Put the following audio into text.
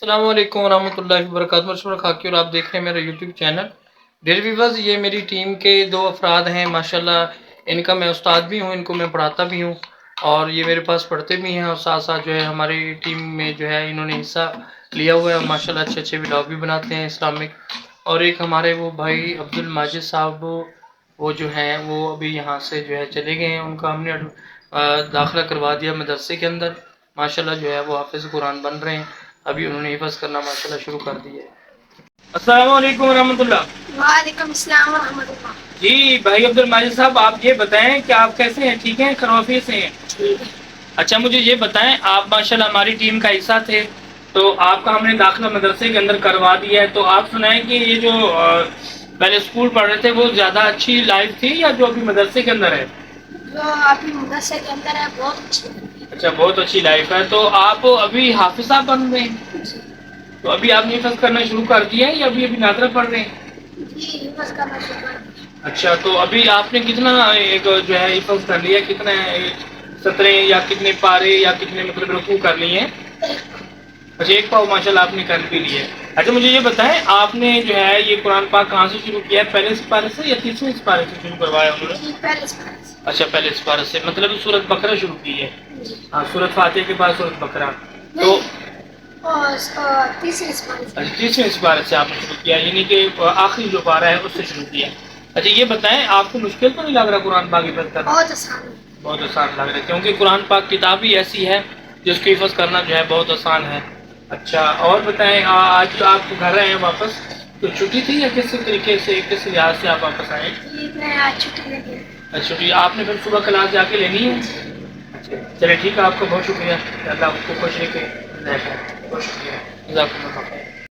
السلام علیکم ورحمۃ اللہ وبرکاتہ، میں خاکی اور آپ دیکھ رہے ہیں میرا یوٹیوب چینل ڈیئر ویورز۔ یہ میری ٹیم کے دو افراد ہیں، ماشاءاللہ ان کا میں استاد بھی ہوں، ان کو میں پڑھاتا بھی ہوں اور یہ میرے پاس پڑھتے بھی ہیں، اور ساتھ ساتھ جو ہے ہماری ٹیم میں جو ہے انہوں نے حصہ لیا ہوا ہے، ماشاءاللہ اچھے اچھے ولاگ بھی بناتے ہیں اسلامک۔ اور ایک ہمارے وہ بھائی عبد الماجد صاحب، وہ جو ہیں وہ ابھی یہاں سے جو ہے چلے گئے ہیں، ان کا ہم نے داخلہ کروا دیا مدرسے کے اندر، ماشاءاللہ جو ہے وہ حافظ قرآن بن رہے ہیں، ابھی انہوں نے حفظ کرنا ماشاءاللہ شروع کر دیا ہے۔ السلام علیکم ورحمۃ اللہ۔ وعلیکم السلام ورحمۃ اللہ۔ جی بھائی عبد الماجد صاحب، آپ یہ بتائیں کہ آپ کیسے ہیں؟ ٹھیک ہیں، خیریت سے ہیں؟ اچھا مجھے یہ بتائیں، آپ ماشاءاللہ ہماری ٹیم کا حصہ تھے، تو آپ کا ہم نے داخلہ مدرسے کے اندر کروا دیا ہے، تو آپ سنائیں کہ یہ جو پہلے اسکول پڑھ رہے تھے وہ زیادہ اچھی لائف تھی یا جو ابھی مدرسے کے اندر ہے؟ جو ابھی مدرسے کے اندر ہے بہت اچھی۔ اچھا بہت اچھی لائف ہے، تو آپ ابھی حافظ صاحب بن رہے ہیں؟ تو ابھی آپ نے حفظ کرنا شروع کر دیا ہے یا ابھی ناظرہ پڑھ رہے ہیں؟ جی حفظ کرنا شروع کر دیا۔ اچھا تو ابھی آپ نے کتنا ایک جو ہے حفظ کر لیا، کتنا سطریں یا کتنے پارے یا کتنے مطلب رکوع کر لیے ہیں؟ اچھا ایک پاؤ ماشاءاللہ آپ نے کر بھی لی ہے۔ اچھا مجھے یہ بتائیں، آپ نے جو ہے یہ قرآن پاک کہاں سے شروع کیا ہے؟ پہلے سپارے سے یا تیسرے سپارے سے شروع کروایا انہوں نے؟ پہلے سپارے سے۔ اچھا پہلے سپارے سے، مطلب سورۃ بقرہ شروع کی ہے؟ ہاں سورۃ فاتحہ کے بعد سورۃ بقرہ، تو تیسرے سپارے سے۔ اچھا تیسرے سپارے سے آپ نے شروع کیا، یعنی کہ آخری جو پارہ ہے اس سے شروع کیا۔ اچھا یہ بتائیں، آپ کو مشکل تو نہیں لگ رہا قرآن پاک حفظ کرنا؟ بہت آسان ہے۔ بہت آسان لگ رہا ہے، کیونکہ قرآن پاک کتاب ہی ایسی ہے جس کو حفظ کرنا جو ہے بہت آسان ہے۔ اچھا اور بتائیں، آج آپ گھر آئے ہیں واپس، تو چھٹی تھی یا کس طریقے سے کس لحاظ سے آپ واپس آئے؟ میں آج چھٹی لے گئی۔ اچھا چھٹی آپ نے پھر صبح کلاس جا کے لینی ہے؟ اچھا چلے ٹھیک ہے، آپ کا بہت شکریہ، اللہ آپ کو خوش رکھے، بہت شکریہ، جزاکم اللہ خیر۔